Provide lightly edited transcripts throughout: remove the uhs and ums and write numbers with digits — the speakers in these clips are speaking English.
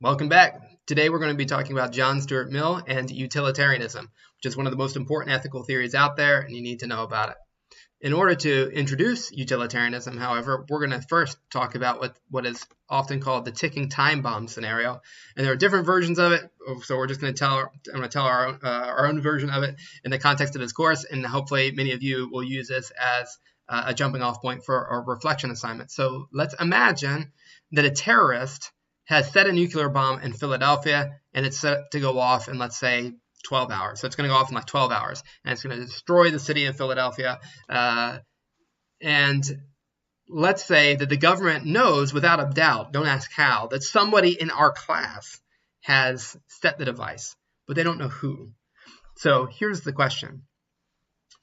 Welcome back. Today we're going to be talking about John Stuart Mill and utilitarianism, which is one of the most important ethical theories out there, and you need to know about it. In order to introduce utilitarianism, however, we're going to first talk about what is often called the ticking time bomb scenario. And there are different versions of it, so we're just going to tell our own version of it in the context of this course, and hopefully many of you will use this as a jumping off point for a reflection assignment. So let's imagine that a terrorist has set a nuclear bomb in Philadelphia, and it's set to go off in, let's say, 12 hours. So it's going to go off in like 12 hours, and it's going to destroy the city of Philadelphia. And let's say that the government knows without a doubt, don't ask how, that somebody in our class has set the device, but they don't know who. So here's the question.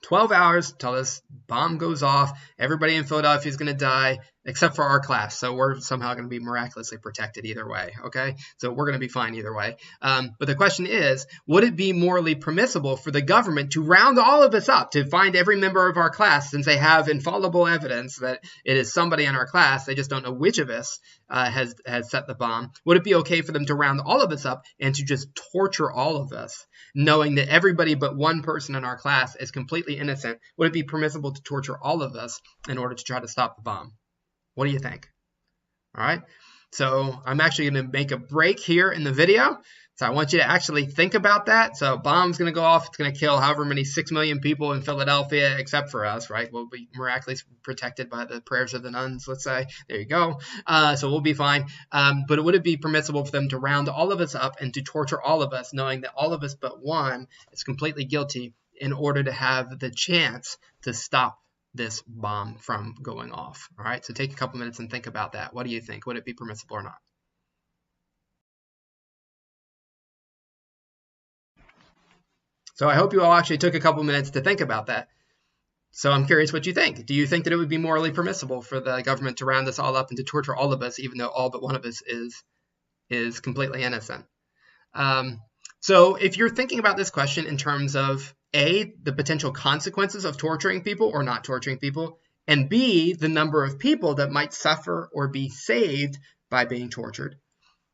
12 hours till this bomb goes off. Everybody in Philadelphia is going to die except for our class. So we're somehow going to be miraculously protected either way. Okay, so we're going to be fine either way. But the question is, would it be morally permissible for the government to round all of us up, to find every member of our class, since they have infallible evidence that it is somebody in our class, they just don't know which of us has set the bomb? Would it be okay for them to round all of us up and to just torture all of us, knowing that everybody but one person in our class is completely innocent? Would it be permissible to torture all of us in order to try to stop the bomb? What do you think? All right, so I'm actually going to make a break here in the video. So I want you to actually think about that. So bomb's going to go off. It's going to kill however many 6 million people in Philadelphia, except for us, right? We'll be miraculously protected by the prayers of the nuns, let's say. There you go. So we'll be fine. But would it be permissible for them to round all of us up and to torture all of us, knowing that all of us but one is completely guilty, in order to have the chance to stop this bomb from going off? All right, so take a couple minutes and think about that. What do you think? Would it be permissible or not? So I hope you all actually took a couple minutes to think about that. So I'm curious what you think. Do you think that it would be morally permissible for the government to round us all up and to torture all of us, even though all but one of us is completely innocent? So if you're thinking about this question in terms of A, the potential consequences of torturing people or not torturing people, and B, the number of people that might suffer or be saved by being tortured,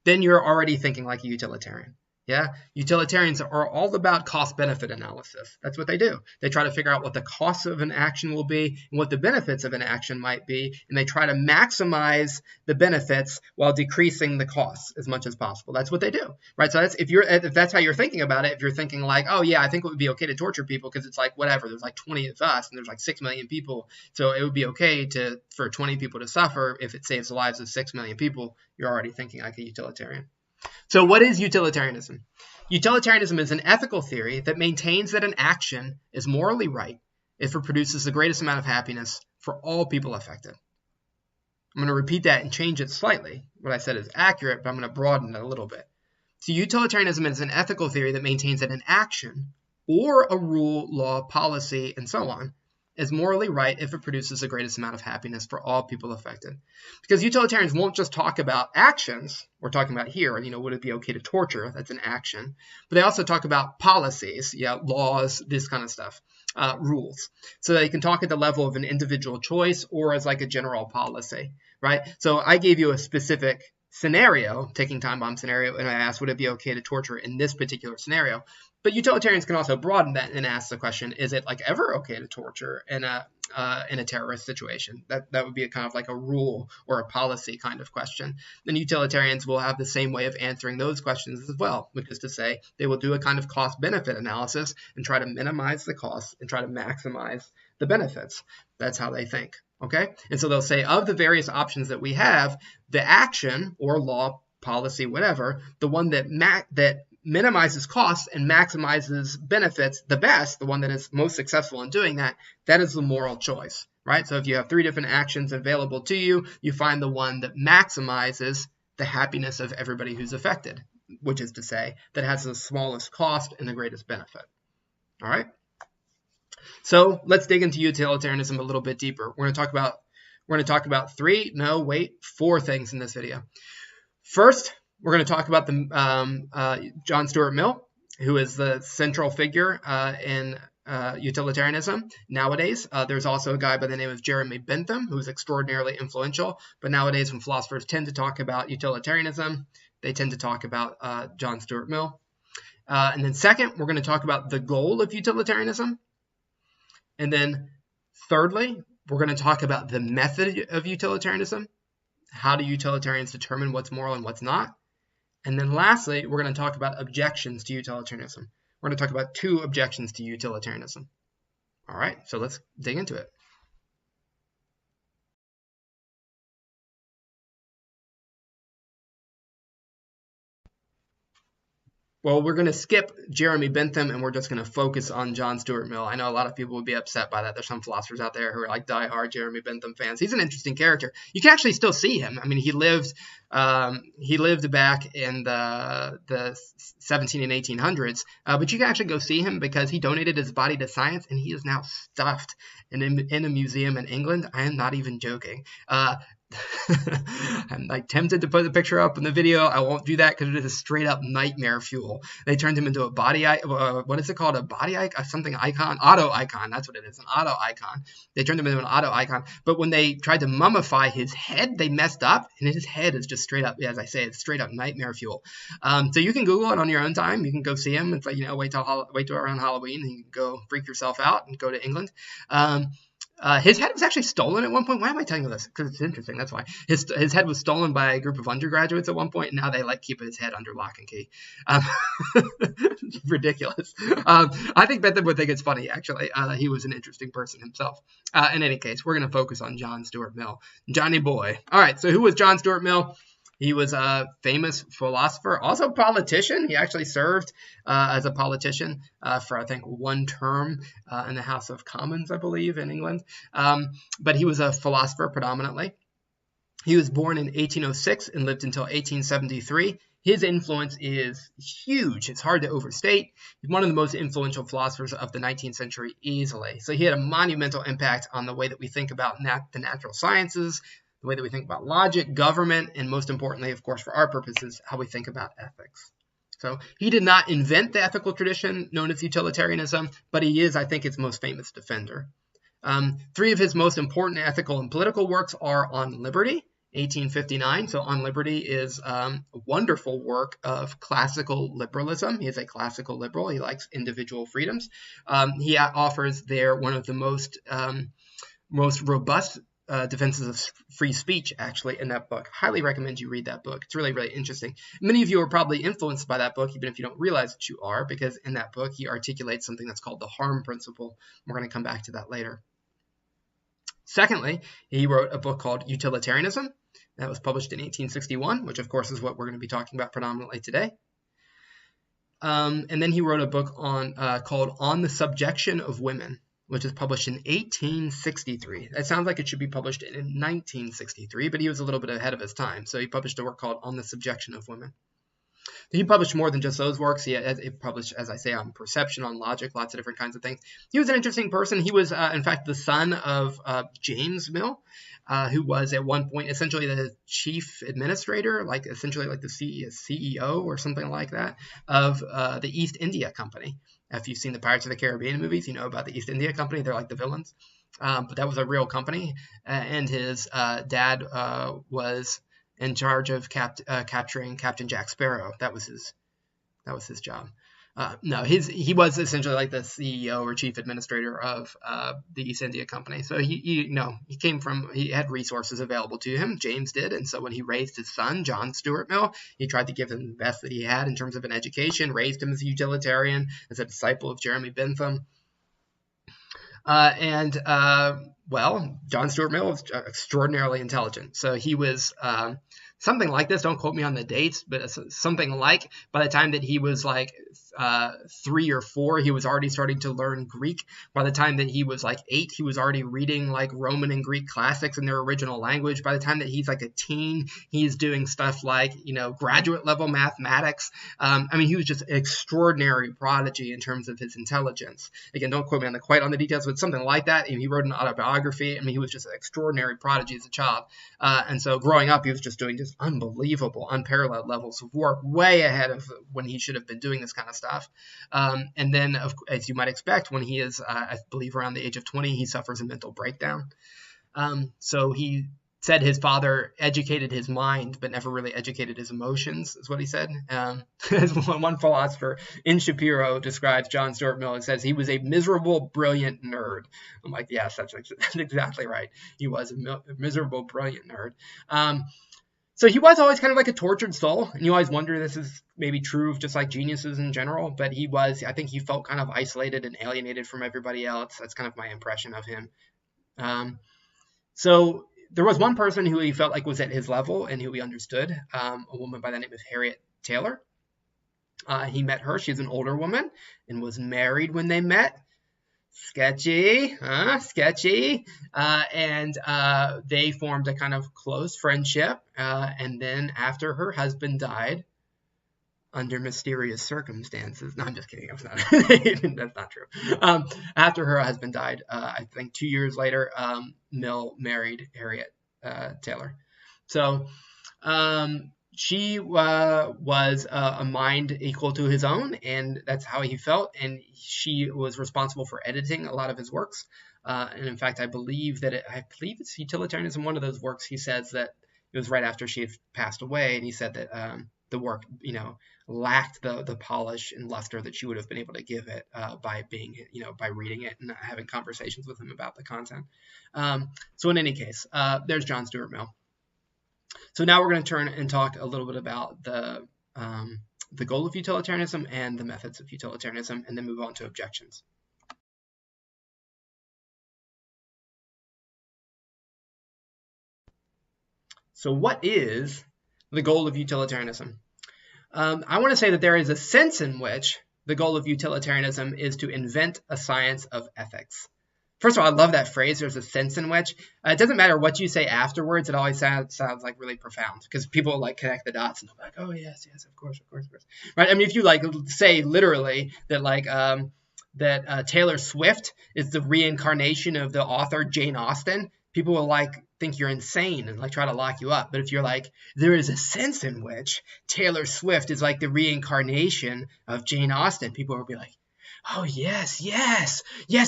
then you're already thinking like a utilitarian. Yeah, utilitarians are all about cost-benefit analysis. That's what they do. They try to figure out what the cost of an action will be and what the benefits of an action might be, and they try to maximize the benefits while decreasing the costs as much as possible. That's what they do, right? So that's if that's how you're thinking about it. If you're thinking like, oh yeah, I think it would be okay to torture people because it's like whatever. There's like 20 of us and there's like 6 million people, so it would be okay for 20 people to suffer if it saves the lives of 6 million people. You're already thinking like a utilitarian. So what is utilitarianism? Utilitarianism is an ethical theory that maintains that an action is morally right if it produces the greatest amount of happiness for all people affected. I'm going to repeat that and change it slightly. What I said is accurate, but I'm going to broaden it a little bit. So utilitarianism is an ethical theory that maintains that an action or a rule, law, policy, and so on is morally right if it produces the greatest amount of happiness for all people affected. Because utilitarians won't just talk about actions. We're talking about here, would it be okay to torture? That's an action. But they also talk about policies, laws, this kind of stuff, rules. So they can talk at the level of an individual choice or as like a general policy, right? So I gave you a specific scenario, ticking time bomb scenario, and I asked, would it be okay to torture in this particular scenario? But utilitarians can also broaden that and ask the question, is it like ever okay to torture in a terrorist situation? That would be a kind of like a rule or a policy kind of question. And utilitarians will have the same way of answering those questions as well, which is to say they will do a kind of cost-benefit analysis and try to minimize the costs and try to maximize the benefits. That's how they think. Okay? And so they'll say, of the various options that we have, the action or law, policy, whatever, the one that minimizes costs and maximizes benefits the best, the one that is most successful in doing that, that is the moral choice, right? So if you have 3 different actions available to you, you find the one that maximizes the happiness of everybody who's affected, which is to say that has the smallest cost and the greatest benefit. All right? So let's dig into utilitarianism a little bit deeper. We're going to talk about 4 things in this video. First, we're going to talk about the John Stuart Mill, who is the central figure in utilitarianism nowadays. There's also a guy by the name of Jeremy Bentham, who's extraordinarily influential. But nowadays, when philosophers tend to talk about utilitarianism, they tend to talk about John Stuart Mill. And then second, we're going to talk about the goal of utilitarianism. And then thirdly, we're going to talk about the method of utilitarianism. How do utilitarians determine what's moral and what's not? And then lastly, we're going to talk about objections to utilitarianism. We're going to talk about 2 objections to utilitarianism. All right, so let's dig into it. Well, we're going to skip Jeremy Bentham, and we're just going to focus on John Stuart Mill. I know a lot of people would be upset by that. There's some philosophers out there who are like diehard Jeremy Bentham fans. He's an interesting character. You can actually still see him. I mean, he lived back in the 17 and 1800s, but you can actually go see him because he donated his body to science, and he is now stuffed in a museum in England. I am not even joking. I'm like tempted to put the picture up in the video. I won't do that because it is a straight up nightmare fuel. They turned him into a body, what is it called? A body icon, something icon, auto icon. That's what it is, an auto icon. They turned him into an auto icon. But when they tried to mummify his head, they messed up, and his head is just straight up, as I say, it's straight up nightmare fuel. So you can Google it on your own time. You can go see him. It's like, wait till around Halloween, and you can go freak yourself out and go to England. His head was actually stolen at one point. Why am I telling you this? Because it's interesting. That's why. His head was stolen by a group of undergraduates at one point, and now they keep his head under lock and key. Ridiculous. I think Bentham would think it's funny, actually. He was an interesting person himself. In any case, we're going to focus on John Stuart Mill. Johnny boy. All right, so who was John Stuart Mill? He was a famous philosopher, also politician. He actually served as a politician for, I think, 1 term in the House of Commons, I believe, in England. But he was a philosopher predominantly. He was born in 1806 and lived until 1873. His influence is huge. It's hard to overstate. He's one of the most influential philosophers of the 19th century easily. So he had a monumental impact on the way that we think about the natural sciences, the way that we think about logic, government, and most importantly, of course, for our purposes, how we think about ethics. So he did not invent the ethical tradition known as utilitarianism, but he is, I think, its most famous defender. 3 of his most important ethical and political works are On Liberty, 1859. So On Liberty is a wonderful work of classical liberalism. He is a classical liberal. He likes individual freedoms. He offers there one of the most robust defenses of free speech, actually, in that book. Highly recommend you read that book. It's really, really interesting. Many of you are probably influenced by that book, even if you don't realize that you are, because in that book, he articulates something that's called the harm principle. We're going to come back to that later. Secondly, he wrote a book called Utilitarianism. That was published in 1861, which, of course, is what we're going to be talking about predominantly today. And then he wrote a book called On the Subjection of Women, which was published in 1863. That sounds like it should be published in 1963, but he was a little bit ahead of his time. So he published a work called On the Subjection of Women. He published more than just those works. He published, as I say, on perception, on logic, lots of different kinds of things. He was an interesting person. He was, in fact, the son of James Mill, who was at one point essentially the chief administrator, essentially like the CEO or something like that, of the East India Company. If you've seen the Pirates of the Caribbean movies, you know about the East India Company. They're like the villains. But that was a real company. And his dad was in charge of capturing Captain Jack Sparrow. That was his job. He was essentially like the CEO or chief administrator of the East India Company. So he had resources available to him. James did, and so when he raised his son, John Stuart Mill, he tried to give him the best that he had in terms of an education. Raised him as a utilitarian, as a disciple of Jeremy Bentham. John Stuart Mill was extraordinarily intelligent. So he was something like this. Don't quote me on the dates, but something like by the time that he was 3 or 4, he was already starting to learn Greek. By the time that he was 8, he was already reading Roman and Greek classics in their original language. By the time that he's a teen, he's doing stuff graduate level mathematics. He was just an extraordinary prodigy in terms of his intelligence. Again, don't quote me quite on the details, but something like that. And he wrote an autobiography. He was just an extraordinary prodigy as a child. And so growing up, he was just doing just unbelievable, unparalleled levels of work, way ahead of when he should have been doing this kind of stuff. And then, as you might expect, when he is, I believe, around the age of 20, he suffers a mental breakdown. So he said his father educated his mind, but never really educated his emotions, is what he said. As one philosopher in Shapiro describes John Stuart Mill and says he was a miserable, brilliant nerd. I'm like, yes, that's exactly right. He was a miserable, brilliant nerd. So he was always kind of like a tortured soul, and you always wonder this is maybe true of just like geniuses in general, but I think he felt kind of isolated and alienated from everybody else. That's kind of my impression of him. So there was one person who he felt like was at his level and who he understood, a woman by the name of Harriet Taylor. He met her. She's an older woman and was married when they met. Sketchy, sketchy. And they formed a kind of close friendship. And then after her husband died, under mysterious circumstances. No, I'm just kidding. That's not true. After her husband died, I think 2 years later, Mill married Harriet Taylor. So she was a mind equal to his own, and that's how he felt. And she was responsible for editing a lot of his works. And in fact, I believe it's Utilitarianism. One of those works, he says that it was right after she had passed away, and he said that the work, lacked the polish and luster that she would have been able to give it by reading it and having conversations with him about the content. So in any case, there's John Stuart Mill. So now we're going to turn and talk a little bit about the goal of utilitarianism and the methods of utilitarianism, and then move on to objections. So what is the goal of utilitarianism? I want to say that there is a sense in which the goal of utilitarianism is to invent a science of ethics. First of all, I love that phrase, there's a sense in which. It doesn't matter what you say afterwards, it always sounds like really profound, because people like connect the dots and they're like, oh yes, of course. Right? I mean, if you like say literally that Taylor Swift is the reincarnation of the author Jane Austen, people will think you're insane and try to lock you up. But if you're like, there is a sense in which Taylor Swift is like the reincarnation of Jane Austen, people will be like, oh yes,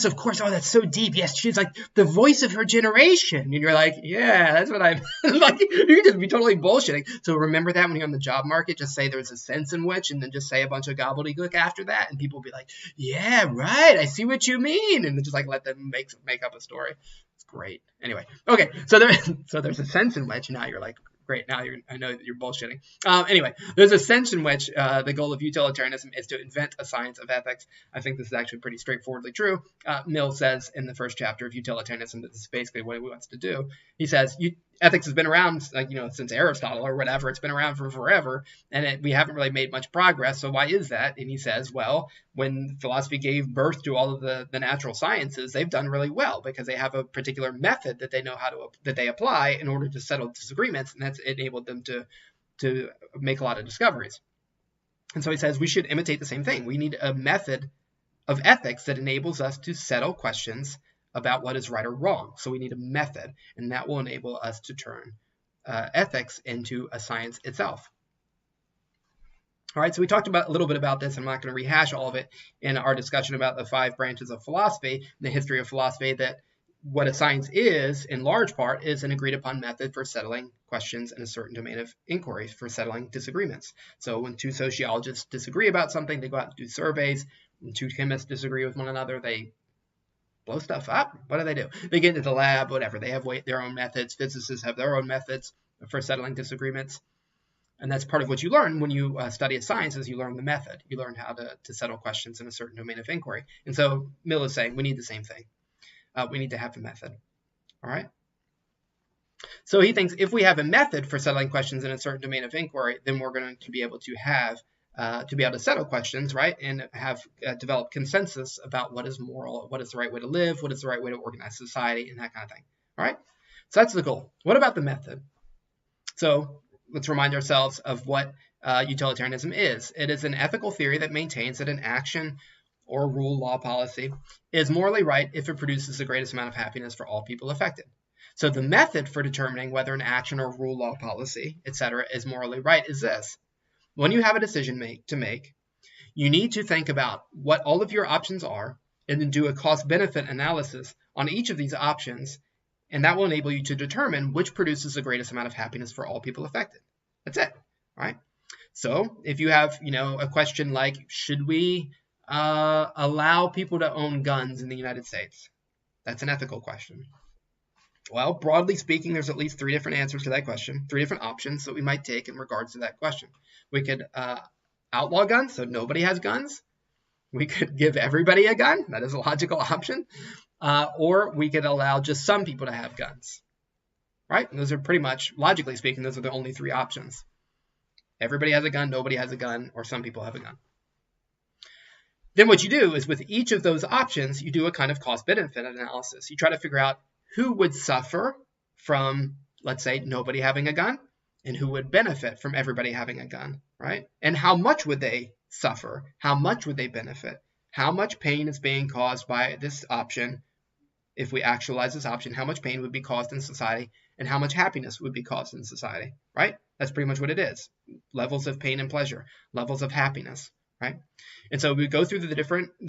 of course. Oh, that's so deep. Yes, she's like the voice of her generation. And you're like, yeah, that's what I'm like. You can just be totally bullshitting. So remember that when you're on the job market, just say there's a sense in which, and then just say a bunch of gobbledygook after that, and people will be like, yeah, right, I see what you mean, and then just let them make up a story. It's great. Anyway, okay, so there's a sense in which now you're like, great, now I know that you're bullshitting. Anyway, there's a sense in which the goal of utilitarianism is to invent a science of ethics. I think this is actually pretty straightforwardly true. Mill says in the first chapter of Utilitarianism that this is basically what he wants to do. He says ethics has been around since Aristotle or whatever. It's been around for forever, and we haven't really made much progress. So why is that? And he says, well, when philosophy gave birth to all of the natural sciences, they've done really well because they have a particular method that they know that they apply in order to settle disagreements, and that's enabled them to make a lot of discoveries. And so he says we should imitate the same thing. We need a method of ethics that enables us to settle questions about what is right or wrong. So we need a method, and that will enable us to turn ethics into a science itself. All right, so we talked a little bit about this. I'm not going to rehash all of it in our discussion about the 5 branches of philosophy, the history of philosophy, that what a science is, in large part, is an agreed-upon method for settling questions in a certain domain of inquiry, for settling disagreements. So when 2 sociologists disagree about something, they go out and do surveys. When 2 chemists disagree with one another, they blow stuff up. What do? They get into the lab, whatever. They have their own methods. Physicists have their own methods for settling disagreements. And that's part of what you learn when you study a science, is you learn the method. You learn how to settle questions in a certain domain of inquiry. And so Mill is saying we need the same thing. We need to have a method. All right? So he thinks if we have a method for settling questions in a certain domain of inquiry, then we're going to be able to have to settle questions, right, and have develop consensus about what is moral, what is the right way to live, what is the right way to organize society, and that kind of thing. All right? So that's the goal. What about the method? So let's remind ourselves of what utilitarianism is. It is an ethical theory that maintains that an action or rule, law, policy is morally right if it produces the greatest amount of happiness for all people affected. So the method for determining whether an action or rule, law, policy, etc. is morally right is this. When you have a decision to make, you need to think about what all of your options are and then do a cost-benefit analysis on each of these options And that will enable you to determine which produces the greatest amount of happiness for all people affected. That's it, right? So if you have, a question like, should we allow people to own guns in the United States? That's an ethical question. Well, broadly speaking, there's at least 3 different answers to that question, 3 different options that we might take in regards to that question. We could outlaw guns, so nobody has guns. We could give everybody a gun. That is a logical option. Or we could allow just some people to have guns, right? And those are pretty much, logically speaking, those are the only 3 options. Everybody has a gun, nobody has a gun, or some people have a gun. Then what you do is with each of those options, you do a kind of cost-benefit analysis. You try to figure out who would suffer from, let's say, nobody having a gun, and who would benefit from everybody having a gun, right? And how much would they suffer? How much would they benefit? How much pain is being caused by this option? If we actualize this option, how much pain would be caused in society, and how much happiness would be caused in society, right? That's pretty much what it is. Levels of pain and pleasure, levels of happiness, right? And so we go through the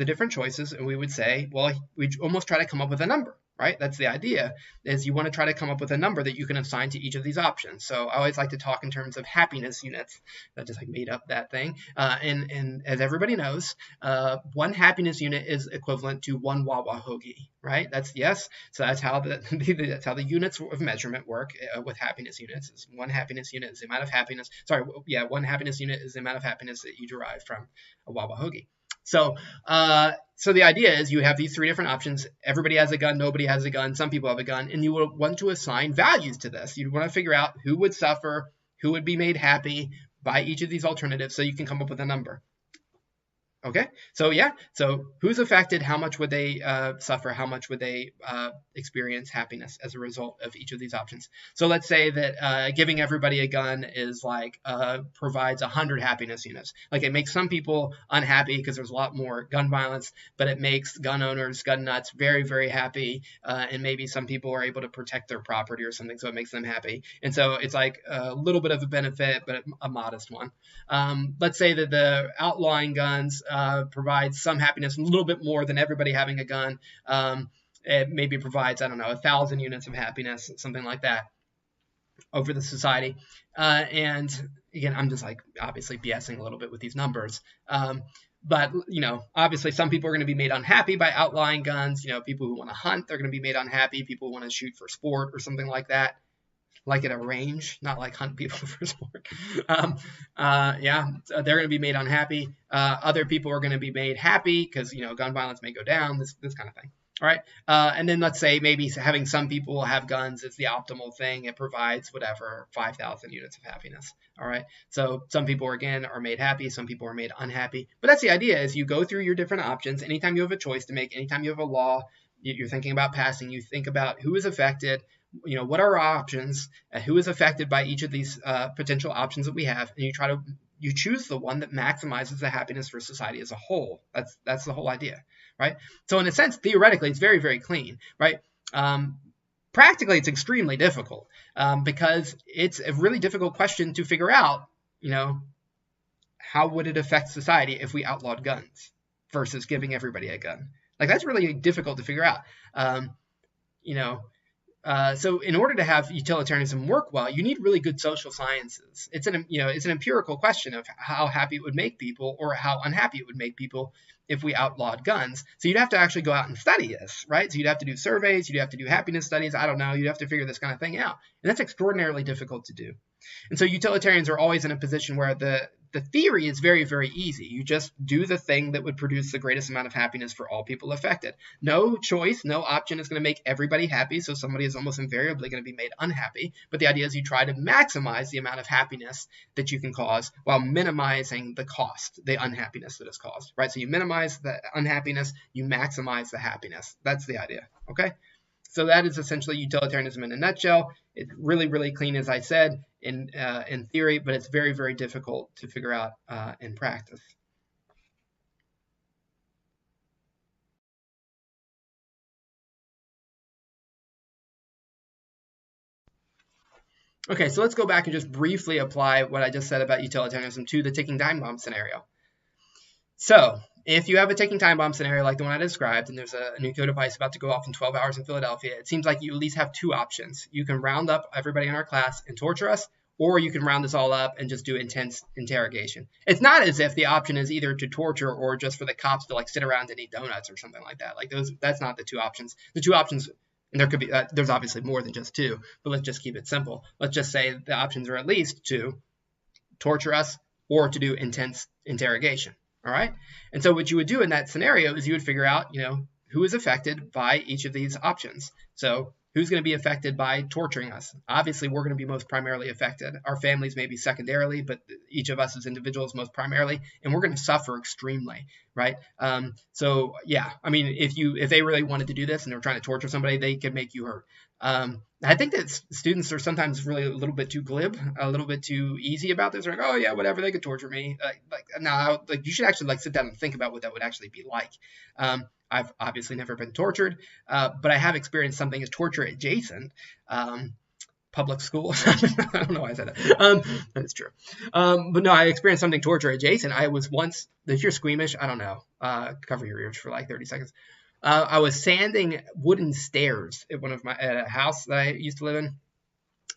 different choices, and we would say, well, we almost try to come up with a number, right? That's the idea, is you want to try to come up with a number that you can assign to each of these options. So I always like to talk in terms of happiness units. I just made up that thing. And as everybody knows, 1 happiness unit is equivalent to 1 Wawa hoagie, right? So that's how that's how the units of measurement work with happiness units. Is 1 happiness unit is the amount of happiness. 1 happiness unit is the amount of happiness that you derive from a Wawa hoagie. So the idea is you have these 3 different options. Everybody has a gun, nobody has a gun, some people have a gun, and you will want to assign values to this. You want to figure out who would suffer, who would be made happy by each of these alternatives so you can come up with a number. Okay, so who's affected? How much would they suffer? How much would they experience happiness as a result of each of these options? So let's say that giving everybody a gun is provides 100 happiness units. It makes some people unhappy because there's a lot more gun violence, but it makes gun owners, gun nuts, very, very happy, and maybe some people are able to protect their property or something, so it makes them happy. And so it's a little bit of a benefit, but a modest one. Let's say that the outlawing guns provides some happiness, a little bit more than everybody having a gun. It maybe provides, 1,000 units of happiness, something like that, over the society. And again, I'm just obviously BSing a little bit with these numbers. But, obviously some people are going to be made unhappy by outlawing guns. People who want to hunt, they're going to be made unhappy. People who want to shoot for sport or something like that. At a range, not hunt people for sport. So they're going to be made unhappy. Other people are going to be made happy because, gun violence may go down, this kind of thing. All right. And then let's say maybe having some people have guns is the optimal thing. It provides 5,000 units of happiness. All right. So some people, again, are made happy. Some people are made unhappy. But that's the idea, is you go through your different options. Anytime you have a choice to make, anytime you have a law you're thinking about passing, you think about who is affected, what are our options, who is affected by each of these potential options that we have, and you choose the one that maximizes the happiness for society as a whole. That's the whole idea, right? So in a sense, theoretically, it's very, very clean, right? Practically, it's extremely difficult because it's a really difficult question to figure out, how would it affect society if we outlawed guns versus giving everybody a gun? That's really difficult to figure out. So in order to have utilitarianism work well, you need really good social sciences. It's an empirical question of how happy it would make people or how unhappy it would make people if we outlawed guns. So you'd have to actually go out and study this, right? So you'd have to do surveys, you'd have to do happiness studies. I don't know. You'd have to figure this kind of thing out. And that's extraordinarily difficult to do. And so utilitarians are always in a position where the theory is very, very easy. You just do the thing that would produce the greatest amount of happiness for all people affected. No choice, no option is going to make everybody happy, so somebody is almost invariably going to be made unhappy. But the idea is you try to maximize the amount of happiness that you can cause while minimizing the cost, the unhappiness that is caused, right? So you minimize the unhappiness, you maximize the happiness. That's the idea, okay? So that is essentially utilitarianism in a nutshell. It's really, really clean, as I said, in theory, but it's very, very difficult to figure out in practice. Okay, so let's go back and just briefly apply what I just said about utilitarianism to the ticking time bomb scenario. So if you have a ticking time bomb scenario like the one I described, and there's a nuclear device about to go off in 12 hours in Philadelphia, it seems like you at least have two options. You can round up everybody in our class and torture us, or you can round us all up and just do intense interrogation. It's not as if the option is either to torture or just for the cops to like sit around and eat donuts or something like that. Like that's not the two options. The two options, and there could be, there's obviously more than just two, but let's just keep it simple. Let's just say the options are at least to torture us or to do intense interrogation. All right. And so what you would do in that scenario is you would figure out, who is affected by each of these options. So who's going to be affected by torturing us? Obviously, we're going to be most primarily affected. Our families may be secondarily, but each of us as individuals most primarily, and we're going to suffer extremely, right? So yeah, I mean, if they really wanted to do this and they were trying to torture somebody, they could make you hurt. I think that students are sometimes really a little bit too glib, a little bit too easy about this. They're like, oh yeah, whatever, they could torture me. You should actually sit down and think about what that would actually be like. I've obviously never been tortured, but I have experienced something as torture adjacent. Public school. I don't know why I said that. That's true. But no, I experienced something torture adjacent. I was once, if you're squeamish, I don't know, cover your ears for like 30 seconds. I was sanding wooden stairs at a house that I used to live in.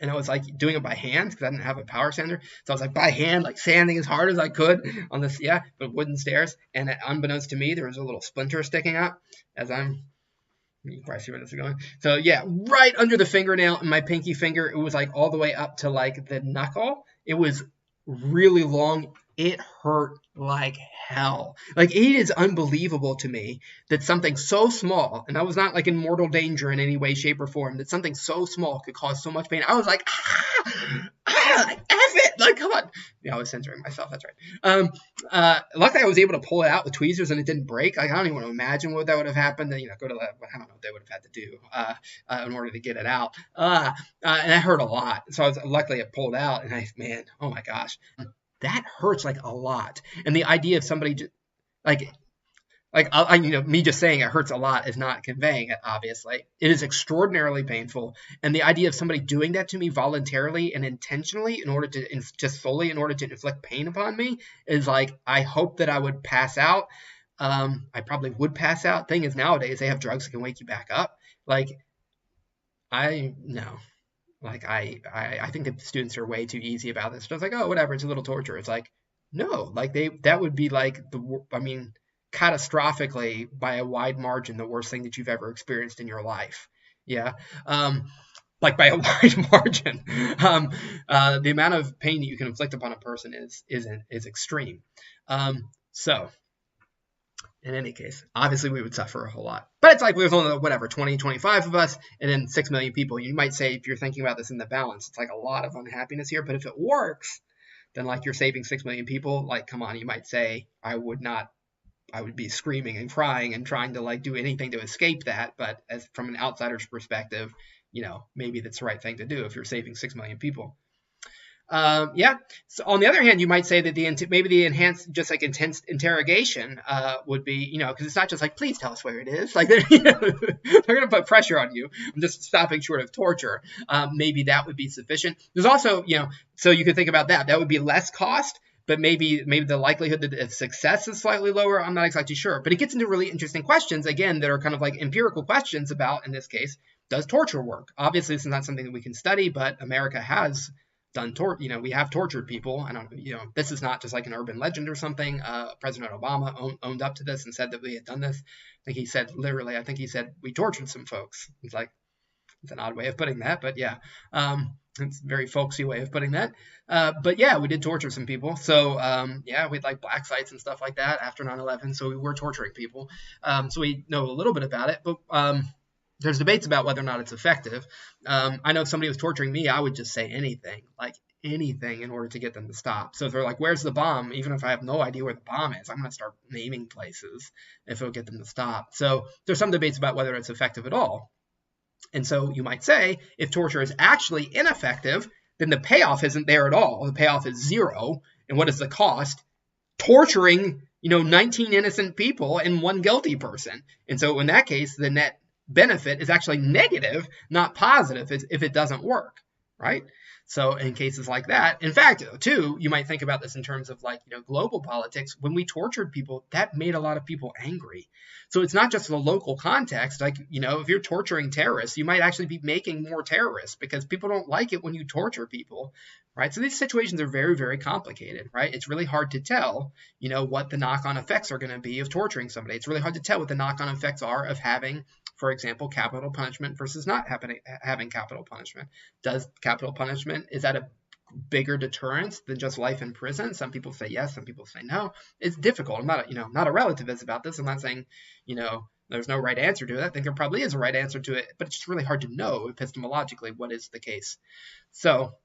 And I was like doing it by hand because I didn't have a power sander. So I was like by hand, like sanding as hard as I could on this, but wooden stairs. And unbeknownst to me, there was a little splinter sticking up you can probably see where this is going. So yeah, right under the fingernail and my pinky finger, it was like all the way up to like the knuckle. It was really long. It hurt like hell. Like it is unbelievable to me that something so small, and I was not like in mortal danger in any way, shape, or form, that something so small could cause so much pain. I was like, F it, like come on. Yeah, I was censoring myself. That's right. Luckily I was able to pull it out with tweezers and it didn't break. Like I don't even want to imagine what that would have happened. Then go to I don't know what they would have had to do in order to get it out. And that hurt a lot. So luckily it pulled out, and oh my gosh. That hurts like a lot. And the idea of somebody me just saying it hurts a lot is not conveying it, obviously. It is extraordinarily painful. And the idea of somebody doing that to me voluntarily and intentionally in order to inflict pain upon me is like, I hope that I would pass out. I probably would pass out. Thing is, nowadays they have drugs that can wake you back up. I think that students are way too easy about this. It's like, oh, whatever, it's a little torture. It's like, no, that would be like catastrophically by a wide margin, the worst thing that you've ever experienced in your life. Yeah. Like by a wide margin. The amount of pain that you can inflict upon a person is extreme. So in any case, obviously we would suffer a whole lot. But it's like there's only, 20, 25 of us, and then 6 million people. You might say, if you're thinking about this in the balance, it's like a lot of unhappiness here. But if it works, then like you're saving 6 million people, like, come on, you might say, I would be screaming and crying and trying to like do anything to escape that. But as from an outsider's perspective, maybe that's the right thing to do if you're saving 6 million people. So on the other hand, you might say that maybe the enhanced, just like intense interrogation, would be, because it's not just like, please tell us where it is. Like they're going to put pressure on you. I'm just stopping short of torture. Maybe that would be sufficient. There's also, so you could think about that. That would be less cost, but maybe the likelihood that success is slightly lower. I'm not exactly sure, but it gets into really interesting questions again that are kind of like empirical questions about, in this case, does torture work? Obviously, this is not something that we can study, but America has done we have tortured people. This is not just like an urban legend or something. President Obama owned up to this and said that we had done this. He said we tortured some folks. It's like, it's an odd way of putting that, but yeah, it's a very folksy way of putting that. But yeah, we did torture some people. So we'd like black sites and stuff like that after 9/11. So we were torturing people. So we know a little bit about it, but there's debates about whether or not it's effective. I know if somebody was torturing me, I would just say anything in order to get them to stop. So if they're like, where's the bomb? Even if I have no idea where the bomb is, I'm going to start naming places if it'll get them to stop. So there's some debates about whether it's effective at all. And so you might say, if torture is actually ineffective, then the payoff isn't there at all. The payoff is zero. And what is the cost? Torturing, 19 innocent people and one guilty person. And so in that case, the net benefit is actually negative, not positive, if it doesn't work, right? So in cases like that, in fact, too, you might think about this in terms of like, global politics. When we tortured people, that made a lot of people angry. So it's not just the local context. Like, if you're torturing terrorists, you might actually be making more terrorists because people don't like it when you torture people, right? So these situations are very, very complicated, right? It's really hard to tell, what the knock-on effects are going to be of torturing somebody. It's really hard to tell what the knock-on effects are of having, for example, capital punishment versus not having capital punishment. Does capital punishment, is that a bigger deterrence than just life in prison? Some people say yes, some people say no. It's difficult. I'm not, not a relativist about this. I'm not saying, there's no right answer to it. I think there probably is a right answer to it, but it's just really hard to know epistemologically what is the case. So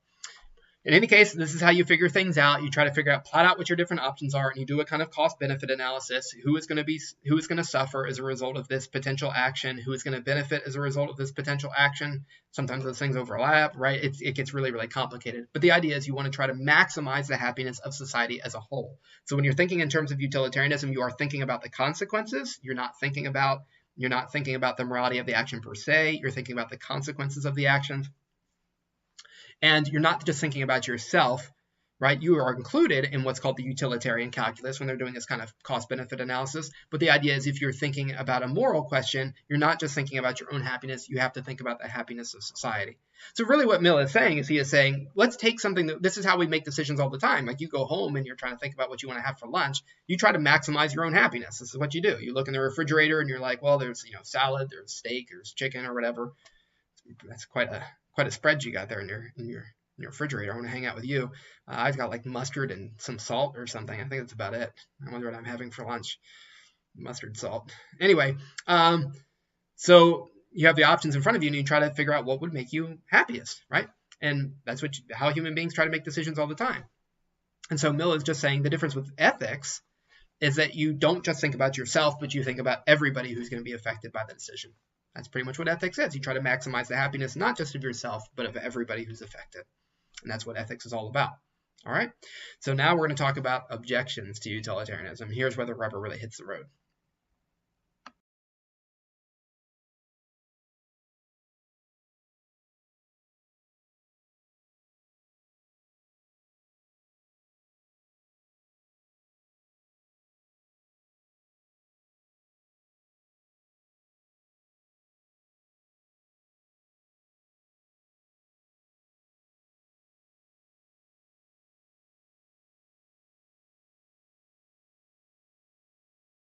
in any case, this is how you figure things out. You try to plot out what your different options are, and you do a kind of cost-benefit analysis. Who is going to suffer as a result of this potential action? Who is going to benefit as a result of this potential action? Sometimes those things overlap, right? It gets really, really complicated. But the idea is you want to try to maximize the happiness of society as a whole. So when you're thinking in terms of utilitarianism, you are thinking about the consequences. You're not thinking about the morality of the action per se. You're thinking about the consequences of the actions. And you're not just thinking about yourself, right? You are included in what's called the utilitarian calculus when they're doing this kind of cost-benefit analysis. But the idea is if you're thinking about a moral question, you're not just thinking about your own happiness. You have to think about the happiness of society. So really what Mill is saying is he is saying, let's take something this is how we make decisions all the time. Like you go home and you're trying to think about what you want to have for lunch. You try to maximize your own happiness. This is what you do. You look in the refrigerator and you're like, well, there's salad, there's steak, there's chicken or whatever. That's quite a spread you got there in your refrigerator. I want to hang out with you. I've got like mustard and some salt or something. I think that's about it. I wonder what I'm having for lunch. Mustard, salt. Anyway, so you have the options in front of you and you try to figure out what would make you happiest, right? And that's how human beings try to make decisions all the time. And so Mill is just saying the difference with ethics is that you don't just think about yourself, but you think about everybody who's going to be affected by the decision. That's pretty much what ethics is. You try to maximize the happiness, not just of yourself, but of everybody who's affected. And that's what ethics is all about. All right. So now we're going to talk about objections to utilitarianism. Here's where the rubber really hits the road.